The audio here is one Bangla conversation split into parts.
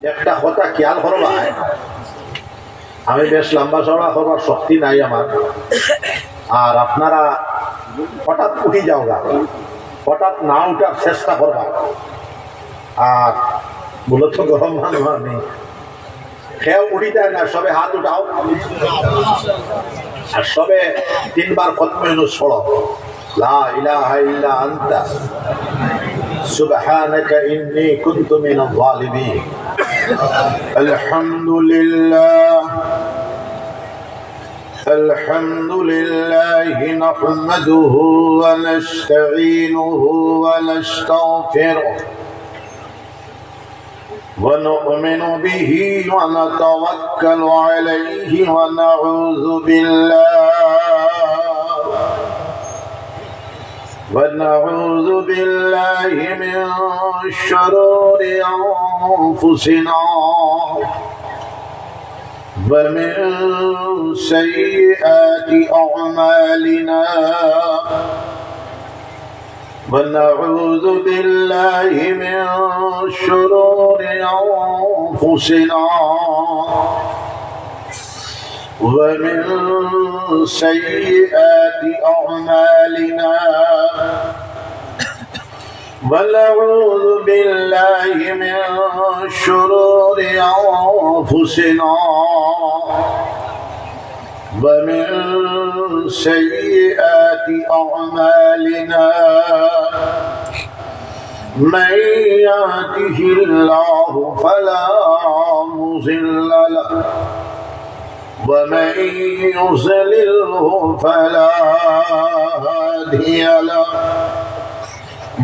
একটা কথা খেয়াল করবা, আমি বেশ লম্বা চড়া করবার শক্তি নাই আমার, আর আপনারা হঠাৎ উঠি যাও গা, হঠাৎ না উঠার চেষ্টা করবা। আর মূলত গরম মানুষ আমি খেয়েও উঠি যায় না, সবে হাত উঠাও আর সবে 3 বার খতম ছড়ো, লা ইলাহা ইল্লা আনতা সুবহানাকা ইন্নী কুনতু মিনাল যালিমিন। الحمد لله نحمده ونستعينه ونستغفره ونؤمن به ونتوكل عليه ونعوذ بالله من شرور أنفسنا ومن سيئات أعمالنا ونعوذ بالله من شرور أنفسنا ومن سيئات أعمالنا ونعوذ بالله من شرور أنفسنا ومن سيئات أعمالنا من يهده الله فلا مضل له ومن يضلله فلا هادي له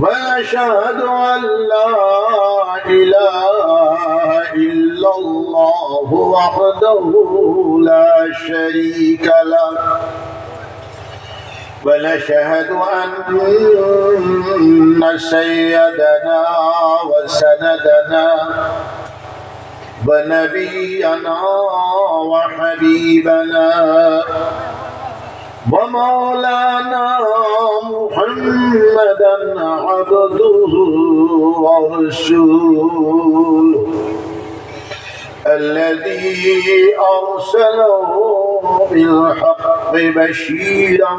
وأشهد أن لا إله إلا الله وحده لا شريك له ونشهد أن سيدنا وسندنا ونبينا وحبيبنا ومولانا محمدا عبده ورسوله الذي أرسله بالحق بشيرا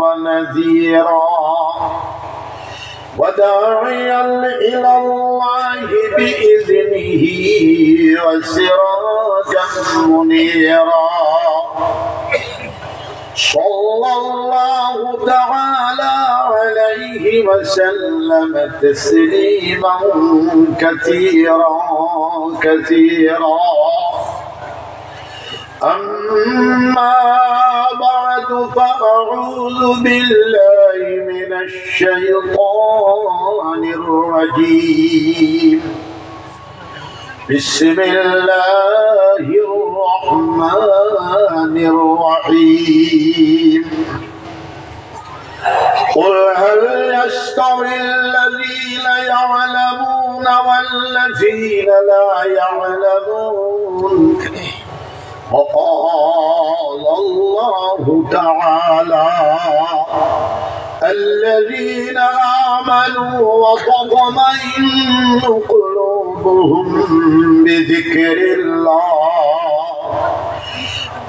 ونذيرا وداعيا إلى الله بإذنه وسراجا منيرا صلى الله تعالى عليه وسلم تسليما كثيرا أما بعد فأعوذ بالله من الشيطان الرجيم بسم الله الرحمن الرحيم قل هل يستوي الذين يعلمون والذين لا يعلمون وقال الله تعالى الذين آمنوا وتطمئن قلوبهم بذكر الله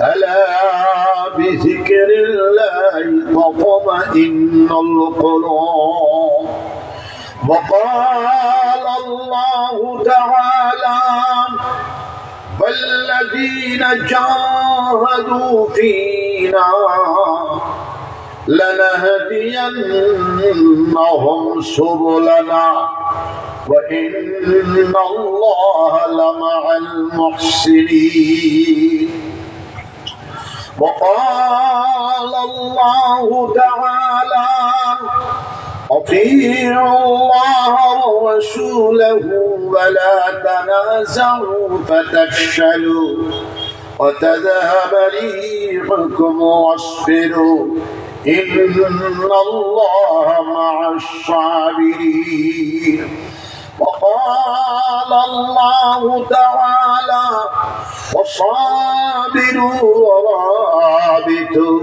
ألا بذكر الله تطمئن القلوب وقال الله تعالى والذين جاهدوا فينا لنهدينهم سبلنا وإن الله لمع المحسنين وقال الله تعالى أطيعوا الله ورسوله ولا تنازعوا فتفشلوا وتذهب ريحكم واصبروا إن الله مع الصابرين وقال الله تعالى وصابروا ورابطوا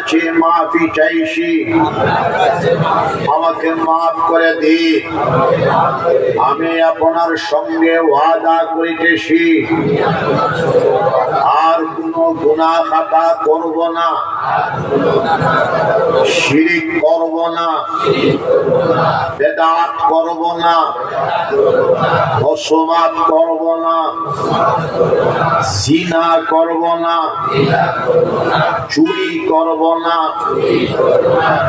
কাছে মাফি চাইছি, আমাকে মাফ করে দিন। আমি আপনার সঙ্গে ওয়াদা করিতেছি আর কোনো গুনাহ খাতা করব না, শিরিক করব না, বেদাত করব না, অসমাদ করব না, জিনা করব না, চুরি করব না,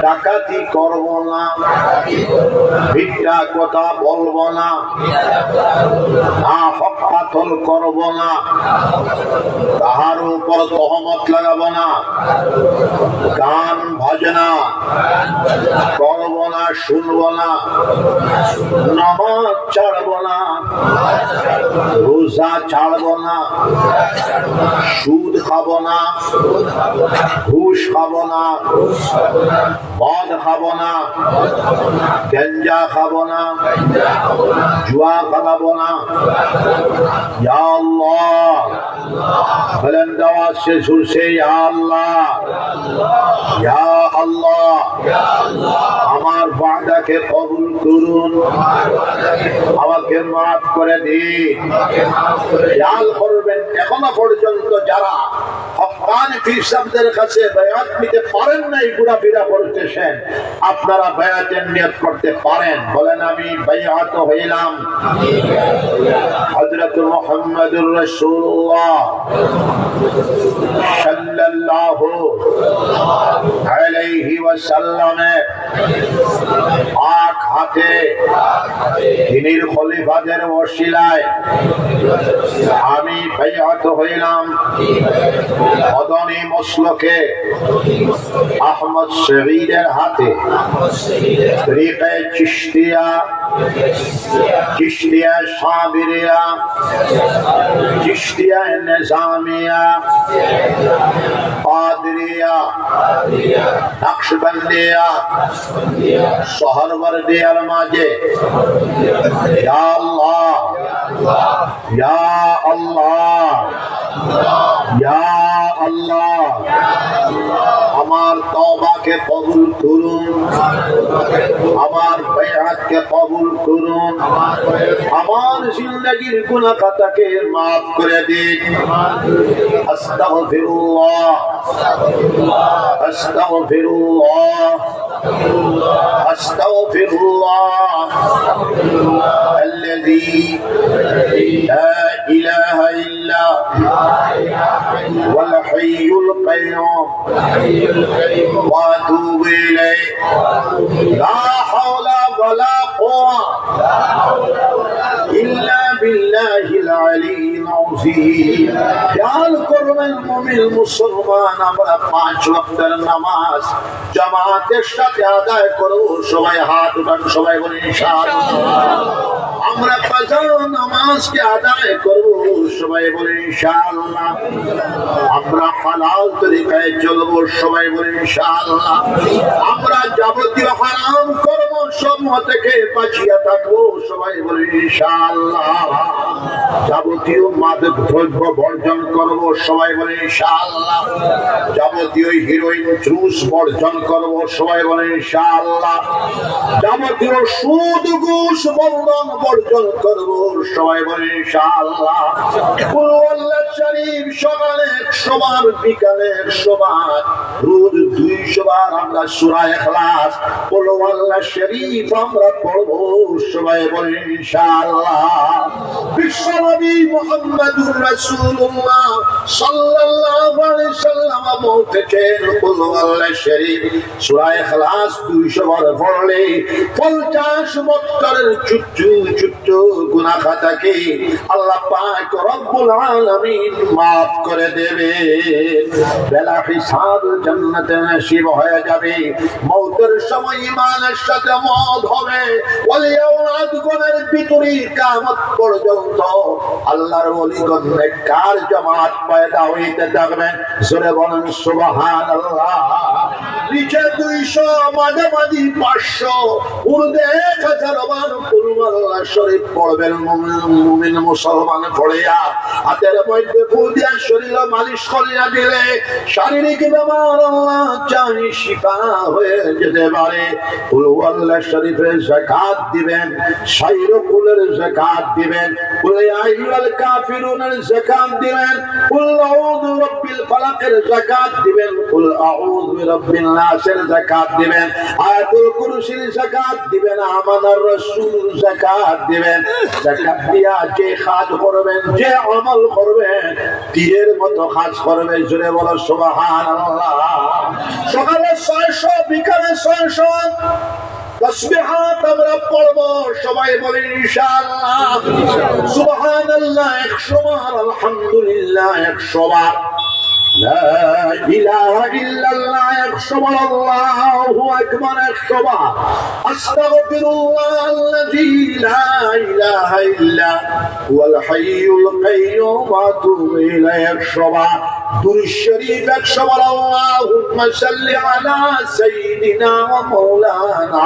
ডাকাতি করব না, মিথ্যা কথা বলব না, হক পাথর করব না, তাহার উপর তহমত লাগাবো না, গান বাজনা করব না, শুনব না, নামাজ ছাড়ব না, রোজা ছাড়ব না, সুদ খাব না, ঘুষ খাব না, মদ খাব না, গেঞ্জা খাব না, জুয়া খেলাবো না। ইয়া আল্লাহ বলেন, দেওয়া শেষ হচ্ছে, ইয়া আল্লাহ, ইয়া আল্লাহ আমার ওয়াদাকে কবুল করুন, আমাকে মাফ করে দিন। খেয়াল করবেন, এখনো পর্যন্ত যারা হক্কানি পীর সাহেবদের কাছে বায়াত নিতে পারেন নাই, ঘোরাফেরা করতেছেন, আপনারা বায়াতের নিয়ত করতে পারেন। বলেন, আমি বায়াত হইলাম হযরত মুহাম্মদুর রাসূলুল্লাহ সাল্লাল্লাহু আলাইহি ওয়াসাল্লামের পাক হাতে তিনির খলিফাদের ওসিলায় আমি বায়াত হইলাম মদনী মসলকে আহমদ শহীদের হাতে, তরিকে চিশতিয়া, চিশতিয়া সাবিরিয়া, চিশতিয়া নিজামিয়া, কাদরিয়া, নকশবন্দিয়া, সোহরওয়ার্দিয়ার মাঝে ইয়া আল্লাহ, ইয়া আল্লাহ, ইয়া আল্লাহ আমার তওবাকে কবুল করুন, আমার বায়াতকে কবুল করুন, আমার জিন্দেগীর গুনাহ খাতাকে মাফ করে দিন। আস্তাগফিরুল্লাহ, আস্তাগফিরুল্লাহ, আস্তাগফিরুল্লাহ الذي لا إله إلا هو الحي القيوم وأتوب إليه لا حول ولا قوة إلا بالله العلي العظيم। খেয়াল করবেন মুমিন মুসলমান, আমরা 5 ওয়াক্তের নামাজ জামাতের সাথে আদায় করব। সবাই হাত উঠান, সবাই বলেন ইনশাআল্লাহ। আমরা ফজর নামাজকে আদায় করব, সবাই বলেন ইনশাআল্লাহ। আমরা হালাল তরিকায় চলবো, সবাই বলেন ইনশাআল্লাহ। আমরা যাবতীয় হারাম কর্ম সমূহ থেকে বাঁচিয়ে থাকবো, সবাই বলেন ইনশাআল্লাহ। যাবতীয় মাদক দ্রব্য বর্জন করব, সবাই বলেন ইনশাআল্লাহ। যাবতীয় হিরোইন জুস বর্জন করব, সবাই বলেন ইনশাআল্লাহ। যাবতীয় সুদ ঘুষ বর্জন করব, সবাই বলেন ইনশাআল্লাহ। কুল আল্লাহ শরীফ সকালে 100 বার, বিকালে 100 বার, রোজ 200 বার আমরা সূরা ইখলাস কুল আল্লাহ শরীফ আমরা পড়ব, সবাই বলেন ইনশাআল্লাহ। বিশ্বনবী মুহাম্মদুর রাসূলুল্লাহ সাল্লাল্লাহু আলাইহি সাল্লাম বলতেছেন, কুল আল্লাহ শরীফ সূরা ইখলাস 200 বার পড়লে 50 বছরের ছোট্ট গুনাহ খাতাকে আল্লাহ পাক রব্বুল আলামিন maaf করে দেবে। বেলা হিসাব জান্নাতে নসিব হয়ে যাবে। মওতের সময় ঈমানের সাথে মওত হবে। ওলি আওলাদগণের ভিতরে কিয়ামত পর্যন্ত আল্লাহর ওলিগণ নেককার জামাত পয়দা হইতে থাকবে। জোরে বলেন সুবহানাল্লাহ। নিচে 200 মাঝামাঝি 500 উর্দে 1000 বার কুলুল্লাহ শরীফ পড়বেন মুমিন মুসলমান পড়িয়া হাতের মধ্যে ফুল দিয়া শরীর মালিশ করিয়া দিলে শারীরিক বেমার আল্লাহ চাই শিফা হয়ে যেতে পারে। কুলুল্লাহ শরীফের যাকাত দিবেন, শাইরকুলের যাকাত দিবেন, কুল ইয়া আইয়ুহাল কাফিরুনের যাকাত দিবেন, কুল আউযু বিরাব্বিল ফালাকের যাকাত দিবেন, কুল আউযু বিরাব্বিন নাসের যাকাত দিবেন, আয়াতুল কুরসির যাকাত দিবেন, আমানার রাসূল যাকাত দিবেন। যাকাত দিয়া যে কাজ করবেন, যে আমল করবেন, তীরের মতো কাজ করবে। জোরে বলো সুবহানাল্লাহ। সকালে 600, বিকালে 600 তাসবিহাত আমরা পড়ব, সবাই বলেন ইনশাআল্লাহ। সুবহানাল্লাহ 100 বার, আলহামদুলিল্লাহ 100 বার, লা ইলাহা ইল্লাল্লাহ 100 বার, আল্লাহু আকবার 100 বার, আস্তাগফিরুল্লাহ আল্লাযী লা ইলাহা ইল্লা হুয়াল হাইয়ুল কাইয়্যুম ওয়া আতুবু ইলাইহি 100 বার, দুরূদ শরীফ 100 বার, আল্লাহুম্মা সাল্লি আলা সাইয়্যিদিনা ওয়া মাওলানা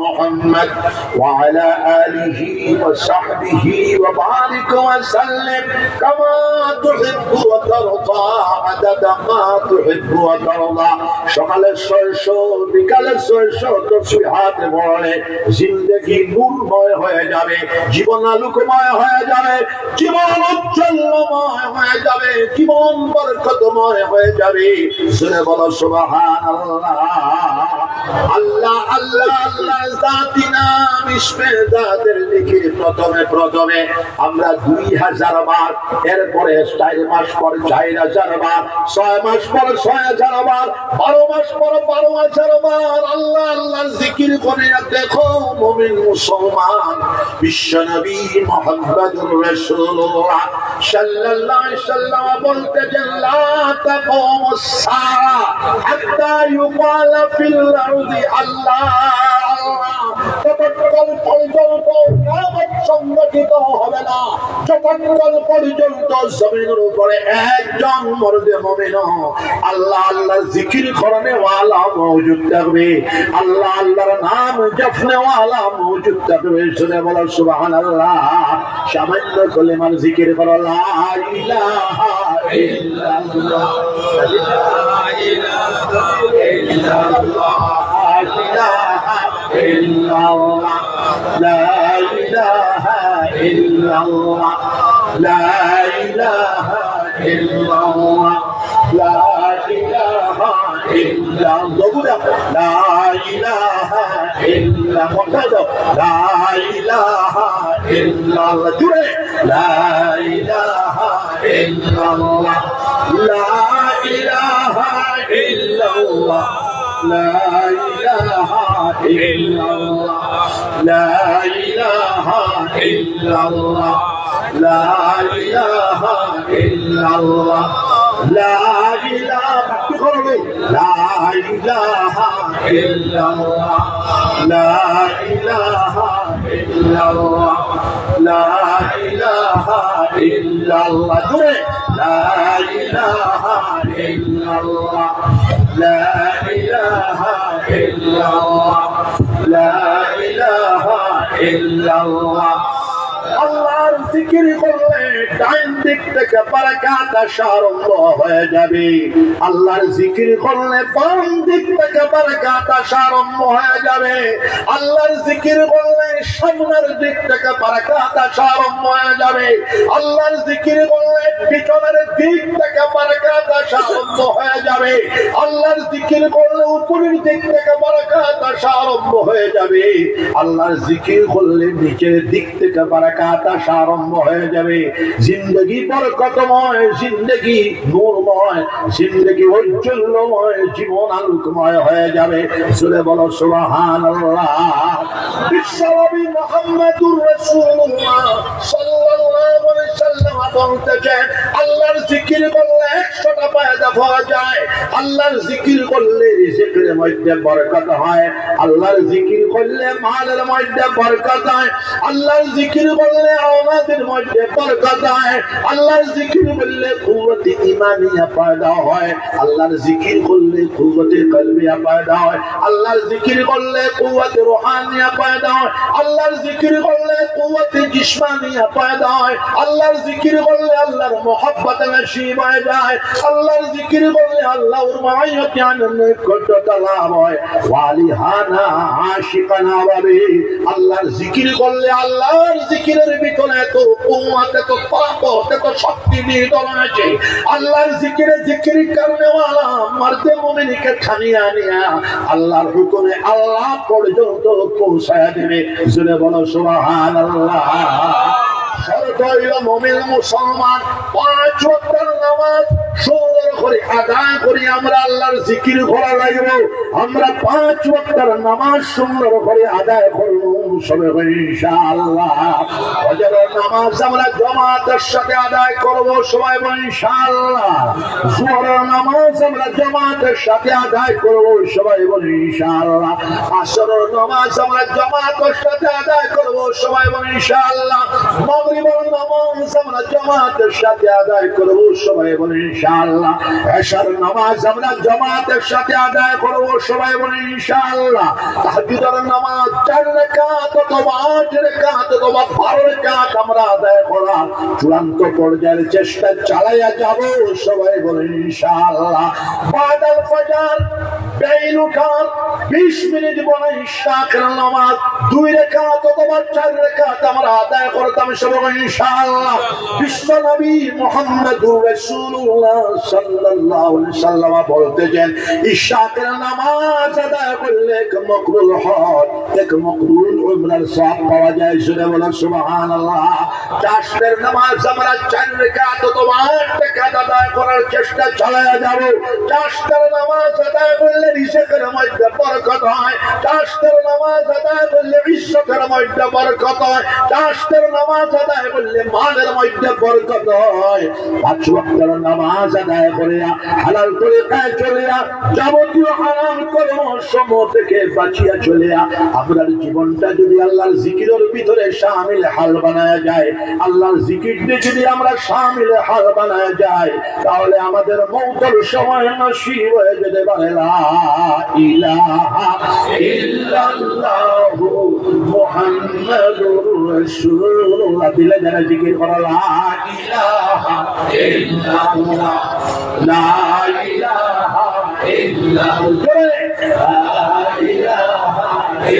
মুহাম্মদ ওয়া আলা আলিহি ওয়া সাহবিহি ওয়া বারিক ওয়া সাল্লিম কামা তুহিব্বু ওয়া তারদা আদাদা মা তুহিব্বু ওয়া তারদা। সকালে 600, বিকালে 600 তাসবিহাত পড়লে জিন্দেগি নূরময় হয়ে যাবে, জীবন আলোকময় হয়ে যাবে, জীবন উজ্জ্বলময় হয়ে যাবে, জীবন বরকতময় হয়ে যাবে। শুনে বলো সুবহানাল্লাহ। আল্লাহ আল্লাহ আল্লাহ জাতি নাম ইসমে জাতের জিকির প্রথমে আমরা 2000 বার, এরপরে 4 মাস পর 4000 বার, 6 মাস পর 6000 বার, 12 মাস পর 12000 বার আল্লাহ আল্লাহর জিকির করে। দেখো মুমিন মুসলমান, বিশ্বনবী মুহাম্মদুর রাসূলুল্লাহ সাল্লাল্লাহু আলাইহি ওয়াসাল্লাম বলতেছেন, লা তাকুমুস সাআ হাত্তা ইউকালা ফিল আরদি আল্লাহ আল্লাহ। ততক্ষণ পর্যন্ত কিয়ামত সংঘটিত হবে না যতক্ষণ পর্যন্ত জমিনের উপরে একজন মর্দে মুমিন আল্লাহ আল্লাহর জিকির করনে ওয়ালা মওজুদ থাকবে, আল্লাহ আল্লাহর নাম জপনে ওয়ালা মওজুদ থাকবে। শুনে বলো সুবহানাল্লাহ। সামান্য কলিমার জিকির করো, লা ইলাহা ইল্লাল্লাহ, লা ইলাহা ইল্লাল্লাহ, লা ইলাহা ইল্লাল্লাহ, লা ইলাহা ইল্লাল্লাহ, লা ইলাহা ইল্লাল্লাহ, লা ইলাহা ইল্লাল্লাহ, লা ইলাহা ইল্লাল্লাহ, জুড়ে লা ইলাহা ইল্লাল্লাহ, লা ইলাহা ইল্লাল্লাহ, লা ইলাহা ইল্লাল্লাহ, লা ইলাহা ইল্লাল্লাহ, লা ইলাহা ইল্লাল্লাহ, লা ইলাহা লা ইলাহা ইল্লাল্লাহ, লা ইলাহা ইল্লাল্লাহ, লা ইলাহা ইল্লাল্লাহ, জুড়ে লা ইলাহা ইল্লাল্লাহ, লা ইলাহা ইল্লাল্লাহ, লা ইলাহা ইল্লাল্লাহ। আল্লাহর জিকির করলে ডাইন দিক থেকে বারাকাত আসা আরম্ভ হয়ে যাবে, আল্লাহর জিকির করলে বাম দিক থেকে বারাকাত আসা আরম্ভ হয়ে যাবে, আল্লাহর জিকির করলে সামনের দিক থেকে বারাকাত আসা আরম্ভ হয়ে যাবে, আল্লাহর জিকির করলে পিছনের দিক থেকে বারাকাত আসা আরম্ভ হয়ে যাবে, আল্লাহর জিকির করলে উপরের দিক থেকে বারাকাত আসা আরম্ভ হয়ে যাবে, আল্লাহর জিকির করলে নিচের দিক থেকে বারাকাত আসা আরম্ভ হয়ে যাবে। জিন্দগি বরকতময়, জিন্দগি নূরময়, জিন্দগি ঔজ্জ্বল্যময়, জীবন আলোকময় হয়ে যাবে। সুরে বলো সুবহানাল্লাহ। বিশ্বনবী মুহাম্মদুর রাসূলুল্লাহ সাল্লাল্লাহু আলাইহি ওয়াসাল্লাম বলতেছেন, আল্লাহর জিকির করলে 100টা ফায়দা পাওয়া যায়, আল্লাহর জিকির করলে রিজিকের মধ্যে বরকত হয়, আল্লাহর জিকির করলে মালের মধ্যে বরকত হয়, আল্লাহর জিকির করলে আওলাদের মধ্যে বরকত হয়, আল্লাহর জিকির করলে কুওয়াতে ঈমানিয়া পয়দা হয়, আল্লাহর জিকির করলে কুওয়াতে কলবিয়া পয়দা হয়, আল্লাহর জিকির করলে কুওয়াতে রূহানিয়া পয়দা হয়, আল্লাহর জিকির করলে কুওয়াতে জিসমানিয়া পয়দা হয়, আল্লাহর জিকির করলে আল্লাহর মুহাব্বত নসিব হয়ে যায়, আল্লাহর জিকির করলে আল্লাহর মায়াতে আনন্দ কতটা লাভ হয়। ওয়ালিহানা আশিকানা বলে আল্লাহর জিকির করলে আল্লাহর জিকিরের ভিতরে এত কুওয়াত, এত তাকত, এত শক্তি নিহিত আছে। আল্লাহর জিকিরে জিকির করনে ওয়ালা মর্দে মুমিনকে খানিয়া নিয়া আল্লাহর হুকুমে আল্লাহ পর্যন্ত পৌঁছায় দেবে। জোরে বলো সুবহানাল্লাহ। মুমিন মুসলমান 5 ওয়াক্তের নামাজ সুন্দর করে আদায় করি, আমরা আল্লাহর জিকির করা লাগবে, আমরা 5 ওয়াক্তের নামাজ সুন্দর করে আদায় করব সবে ইনশাআল্লাহ। ফজরের নামাজ আমরা জামাতের সাথে আদায় করব সবাই ইনশাআল্লাহ। যোহরের নামাজ আমরা জামাতের সাথে আদায় করব সবাই ইনশাআল্লাহ। আসরের নামাজ আমরা জামাতের সাথে আদায় করব সবাই ইনশাআল্লাহ। মাগরিবের নামাজ আমরা জামাতের সাথে আদায় করব সবাই ইনশাআল্লাহ। এশার নামাজ আমরা জামাতের সাথে আদায় করব সবাই ইনশাআল্লাহ। তাহাজ্জুদের নামাজ 4 রাকাত অথবা 8 রাকাত অথবা 12 রাকাত আমরা আদায় করার চূড়ান্ত পর্যায়ের চেষ্টা চালাইয়া যাব সবাই ইনশাআল্লাহ। বাদাল ফজর বেইলুকার 20 মিনিট বলে ইশাকের নামাজ 2 রাকাত অথবা 4 রাকাত আমরা আদায় করতাম সবাই ইনশাআল্লাহ। বিশ্ব নবী মুহাম্মদুর রাসূলুল্লাহ সাল্লাল্লাহু আলাইহি ওয়াসাল্লাম বলতেছেন ইশাকের নামাজ আদায় করলে এক মকবুল হজ, এক মকবুল উমরার সওয়াব পাওয়া যায়। জোরে বলো সুবহানাল্লাহ। তাসবিহের নামাজ আমরা 4 রাকাত অথবা 8 রাকাত আদায় করার চেষ্টা চালায়া যাব। তাসবিহের নামাজ আদায় করলে রিজিকের মধ্যে বরকত হয়, তাসবিহের নামাজ আদায় করলে ইজ্জতের মধ্যে বরকত হয়, তাসবিহের নামাজ আদায় করলে মালের মধ্যে বরকত হয়। 5 ওয়াক্তের নামাজ আদায় করিয়া হালাল তরিকায় চলিয়া যাবতীয় হারাম কর্ম সমূহ থেকে বাঁচিয়া চলিয়া আপনার জীবনটা যদি আল্লাহর জিকিরের ভিতরে শামিল হাল বানায়া যায়, আল্লাহর জিকিরকে যদি আমরা শামিল হাল বানায়া যায়, তাহলে আমাদের মৌতের সময় নসিব হয়ে যেতে পারে লা ইলাহা ইল্লাল্লাহু মুহাম্মাদুর রাসূলুল্লাহ। দিলে যারা জিকির করে লা ইলাহা ইল্লাল্লাহ, লা ইলাহা ইল্লাল্লাহ, লা ইলাহা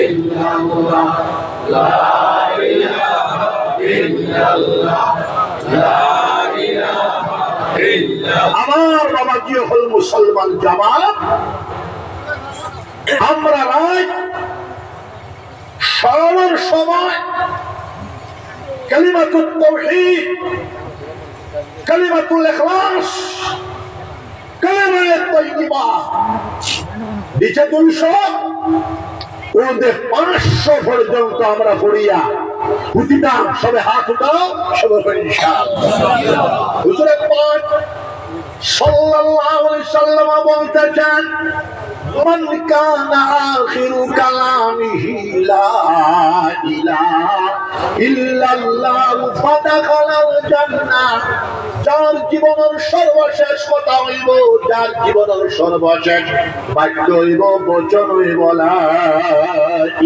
ইল্লাল্লাহ, লা ইলাহা ইল্লাল্লাহ, লা ইলাহা ইল্লাল্লাহ। আমার বাবা কি হল মুসলমান জামাত, আমরা রাত সবার সময় কালিমাতুত তাওহীদ, কালিমাতুল ইখলাস, কালিমায়ে তাইয়্যিবা দিছে 200, ওদের 500 পর্যন্ত আমরা পড়িয়া উঠিতাম। সবে হাত উঠাও সবে ইনশাআল্লাহ। হুজুর পাক সাল্লাল্লাহু আলাইহি ওয়াসাল্লাম বলতেছেন মান কানা আখিরু কালামিহি লা ইলাহা ইল্লাল্লাহ ফাদাখালাল জান্নাহ। যার জীবনের সর্বশেষ কথা হইব, যার জীবনের সর্বশেষ বাক্য হইব, বচন হইব লা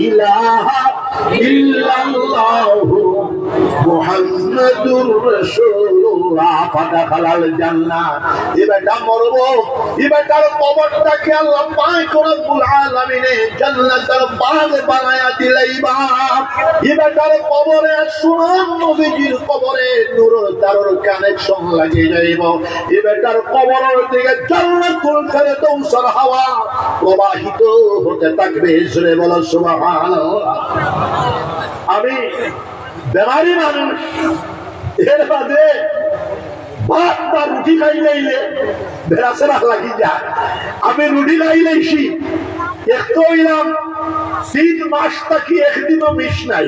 ইলাহা ইল্লাল্লাহু মুহাম্মাদুর রাসূলুল্লাহ ফাদাখালাল জান্নাহ। এবারটা মরব, এবারটার কবরটাকে আল্লাহ পাক রব্বুল আলামিন জান্নাতের বাগ বানায়া দিলাইবা। এবারটার কবরে সুনাম নবীজির কবরে নূরের তারের কানেকশন লাগিয়ে যাইব। এবারটার কবরের দিকে জান্নাতুল ফেরদৌসের হাওয়া প্রবাহিত হতে থাকবে। জোরে বলো সুবহানাল্লাহ। আমি বেমারি মানুষ, এর বাদে ভাত বা রুটি খাইলে বেড়াচেরা লাগি যায়। আমি রুটি খাইলেছি একটু হইলাম 3 মাস থাকি একদিনও মিস নাই।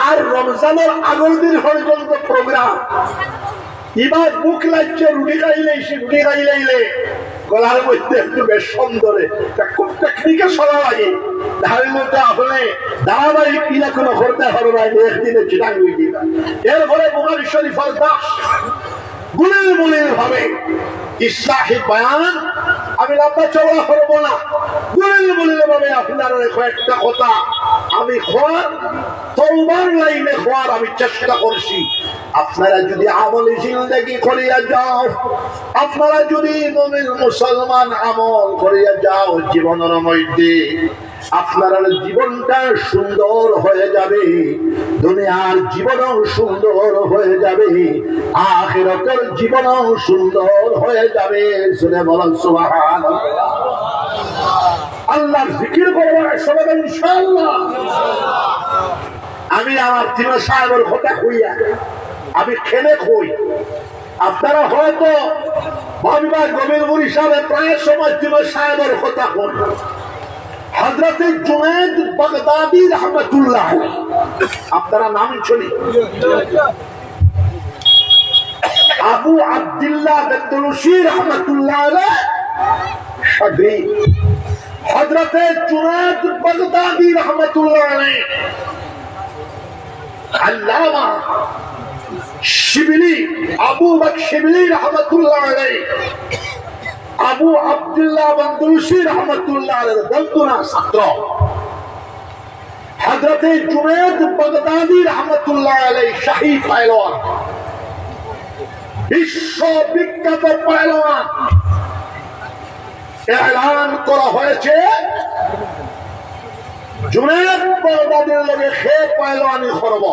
আর রমজানের আগের দিন পর্যন্ত প্রোগ্রাম। এবার বুক লাগছে রুটি খাইলেছি, রুটি খাইলে গলার মধ্যে একটু বেশন ধরে খুব টেকনিকে সরা লাগে ধারের মধ্যে আসলে ধারাবাহিক কিনা কোনো করতে হবে না একদিনে চিটাং হয়ে দিবা এরপরে বুখারী শরীফের 10 গুলির ভাবে ইসলাহি বয়ান আমি লম্বা চওড়া করবো না গুলির ভাবে আপনার কয়েকটা কথা আমি খোয়ার তওবার লাইনে খোয়ার আমি চেষ্টা করছি আপনারা যদি আমলে জিন্দেগি করিয়া যাও আপনারা যদি মুমিন মুসলমান আমল করিয়া যাও জীবনের মধ্যে আপনার জীবনটা সুন্দর হয়ে যাবে দুনিয়ার জীবনও সুন্দর হয়ে যাবে আখিরাতের জীবনও সুন্দর হয়ে যাবে শুনে বলেন সুবহানাল্লাহ আল্লাহর জিকির করবেন সবাই ইনশাআল্লাহ আমি আমার তিনো সাহেবের কথা কইয়া আমি খেলে কই আপনারা হয়তো ভাবিবা গভীর বরিশালে প্রায় সময় তিনো সাহেবের কথা কই হযরতে জুনায়েদ বাগদাদি রাহমাতুল্লাহ আপনারা নাম শুনি আবু আব্দুল্লাহ বেদলুসি রাহমাতুল্লাহ আলাইহি শাগরি হযরতে জুনায়েদ বাগদাদি রাহমাতুল্লাহ আলাইহি আল্লামা শিবলি আবু বকর শিবলি রাহমাতুল্লাহ আলাইহি আবু আব্দুল্লাহ বেদলুসি রাহমাতুল্লাহ আলাইহি দলতুনা ছাত্র হযরতে জুনায়েদ বাগদাদি রাহমাতুল্লাহ আলাইহি শাহী পাইলওয়ান বিশ্ববিখ্যাত পাইলওয়ান এলান করা হয়েছে জুনায়েদ বাগদাদির লগে খে পাইলওয়ানি করব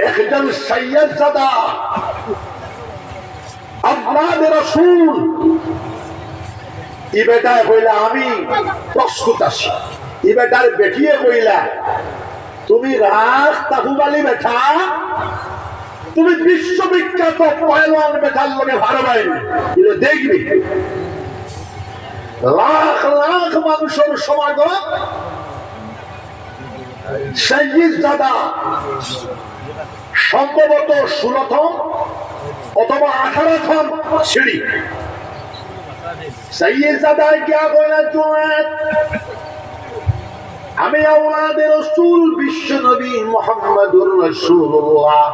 একজন সৈয়দজাদা আওলাদ রাসূল ই বেটায় কইলা আমি প্রস্তুত আছি ই বেটার বেটিয়ে কইলা তুমি রাখ তাহুবালি বেটা তুমি বিশ্ববিখ্যাত পয়লওয়ান বেটার লগে ভালো পাইনি কিন্তু দেখবি লাখ লাখ মানুষের সমাগম সৈয়দজাদা সম্ভবত 16তম অথবা 18তম সিঁড়ি সৈয়দজাদা গিয়া কইলা জুনায়েদ আমি আওলাদে রাসূল বিশ্ব নবী মুহাম্মদুর রাসূলুল্লাহ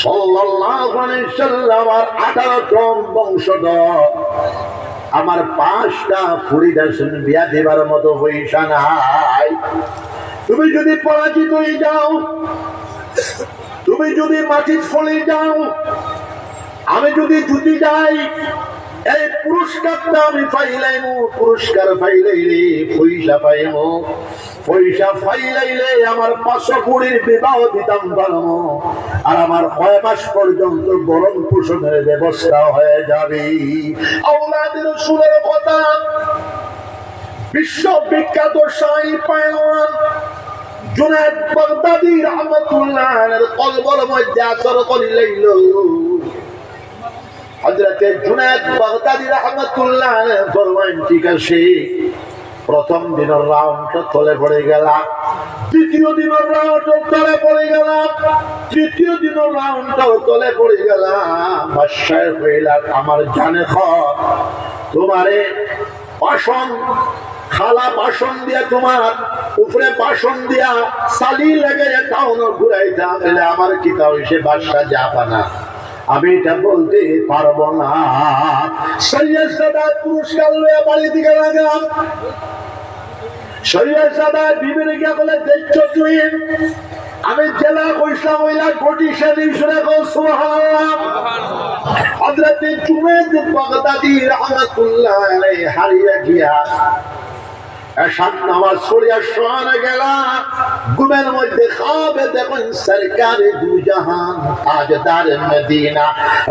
সাল্লাল্লাহু আলাইহি সাল্লাম 18তম বংশধর আমার 5টা ফরিদাসন বিয়া দেবার মতো পয়সা নাই তুমি যদি পরাজিত হয়ে যাও তুমি যদি মাটি ফলে যাও আমি যদি জুতি যাই এই পুরস্কারটা আমি পাইলাইমু পুরস্কার পাইলাইলে পয়সা পাইমু পয়সা পাইলাইলে আমার 500 কুড়ির বিবাহ দিতাম পারমু আর আমার 6 মাস পর্যন্ত বরণ পোষণের ব্যবস্থা হয়ে যাবে আওলাদের রাসূলের কথা বিশ্ববিখ্যাত শাহী পাইলওয়ান জুনায়েদ বাগদাদি রাহমাতুল্লাহ আলাইহির কলবের মধ্যে আসর করিলাইল হযরতে জুনায়েদ বাগদাদি রাহমাতুল্লাহ আলাইহি ফরমান ঠিক আছে প্রথম দিনের রাউন্ড তলে পড়ে গেল দ্বিতীয় দিনের রাউন্ড তলে পড়ে গেল তৃতীয় দিনের রাউন্ড তলে পড়ে গেল বাদশাহ কইলা আমার জানে খর তোমারে পাশন খালা পাশন দিয়া তোমার উপরে পাশন দিয়া সালি লাগে টাউন ঘুরাইতা বলে আমার কি তাও সে বাদশা জাপানা আমি এটা বলতে পারবো না সৈয়দজাদা পুরস্কার লয়ে বাড়ি দিকে লাগাম সৈয়দজাদা বিবির গিয়া বলে দেখছো তুই আমি জেলা কইসলাম ওইলা কোটি সেদিন শুনে কো সুবহানাল্লাহ হযরতে জুনায়েদ বাগদাদি রাহমাতুল্লাহ আলাইহি হারিয়ে গিয়া এশার নামাজ পড়িয়া শোয়ানো গেল ঘুমের মধ্যে খাবে দেখেন সরকারে দু জাহান তাজদার মদিনা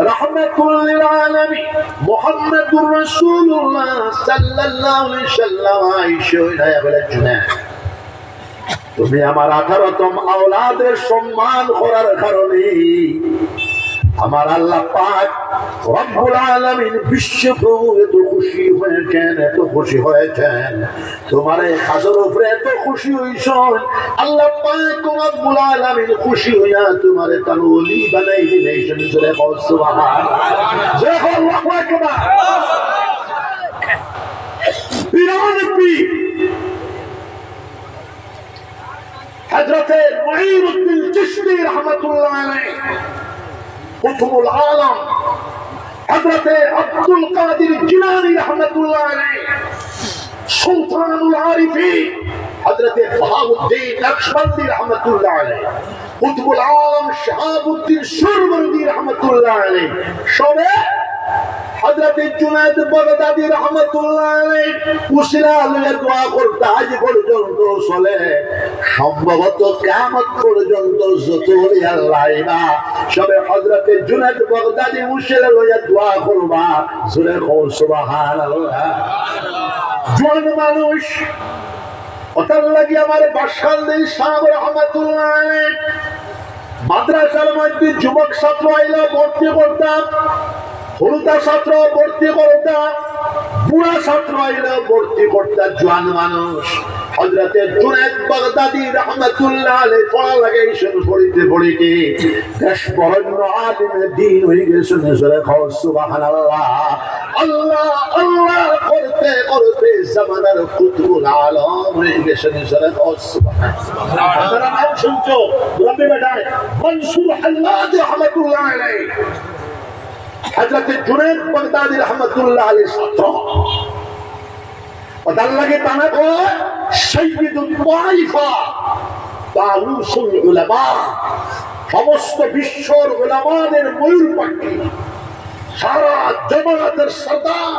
রাহমাতুল লিল আলামিন মুহাম্মদুর রাসূলুল্লাহ সাল্লাল্লাহু আলাইহি সাল্লাম আয়েশা বলে জুনায়েদ তুমি আমার 18তম আওলাদের সম্মান করার কারণে আমার আল্লাহ পাক রব্বুল আলামিন বিশ্বপ্রভু এত খুশি হয়েছেন, এত খুশি হয়েছেন, তোমার এই কাজের উপরে এত খুশি হইছেন, আল্লাহ পাক রব্বুল আলামিন খুশি হইয়া তোমার তার ওলি বানাই দিলেন। জোরে বল সুবহানাল্লাহ, জোরে বল আল্লাহু আকবার। বিরান পীর হযরত মুঈনুদ্দিন চিশতি রাহমাতুল্লাহ আলাইহি, কুতুবুল আলম হযরত আব্দুল কাদের জিলানী রাহমাতুল্লাহ আলাইহি, সুলতানুল আরিফিন হযরত বাহাউদ্দিন নকশবন্দি রাহমাতুল্লাহ আলাইহি, কুতুবুল আলম শাহাবুদ্দিন সুরবর্দী রাহমাতুল্লাহ আলাইহি, সবে হযরত জুনায়েদ বাগদাদী রাহমাতুল্লাহ আলাইহি উসিলা লয়ে দোয়া করতে আজ পর্যন্ত চলে। সম্ভবত কিয়ামত পর্যন্ত যত আল্লাহ ইবা সবে হযরত জুনায়েদ বাগদাদী উসিলা লয়ে দোয়া করবা। জোরে বল সুবহানাল্লাহ। জোয়ান মানুষ ওটার লাগি আমার বাশখালী সাহেব রাহমাতুল্লাহ আলাইহি মাদ্রাসার মধ্যে যুবক ছাত্র আইলা ভর্তি করতাম, হলুদা ছাত্র ভর্তি করতাম, বুড়া ছাত্র আইলা ভর্তি করতাম। জোয়ান মানুষ হযরতে জুনায়েদ বাগদাদী রাহমাতুল্লাহ আলাইহি পড়া লাগাইছেন, পড়িতে পড়িতে দেশ বরেণ্য আলিমে দ্বীন হয়ে গেছেন। জোরে বল সুবহানাল্লাহ। আল্লাহ আল্লাহ করতে করতে জামানার কুতুবুল আলম হয়ে গেছেন। জোরে বল সুবহানাল্লাহ। আপনারা নাম শুনছো রবি বেটায় মনসুর হাল্লাদ রাহমাতুল্লাহ আলাইহি, হযরত জুনায়েদ বাগদাদী রাহমাতুল্লাহ আলাইহি ছাত্র। ওটার লাগে তানা কয় সাইয়্যিদুত তাইফা তাউসুল উলামা, সমস্ত বিশ্বর উলামাদের ময়ূর পাখি, সারা জামাতের সরদার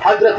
হযরত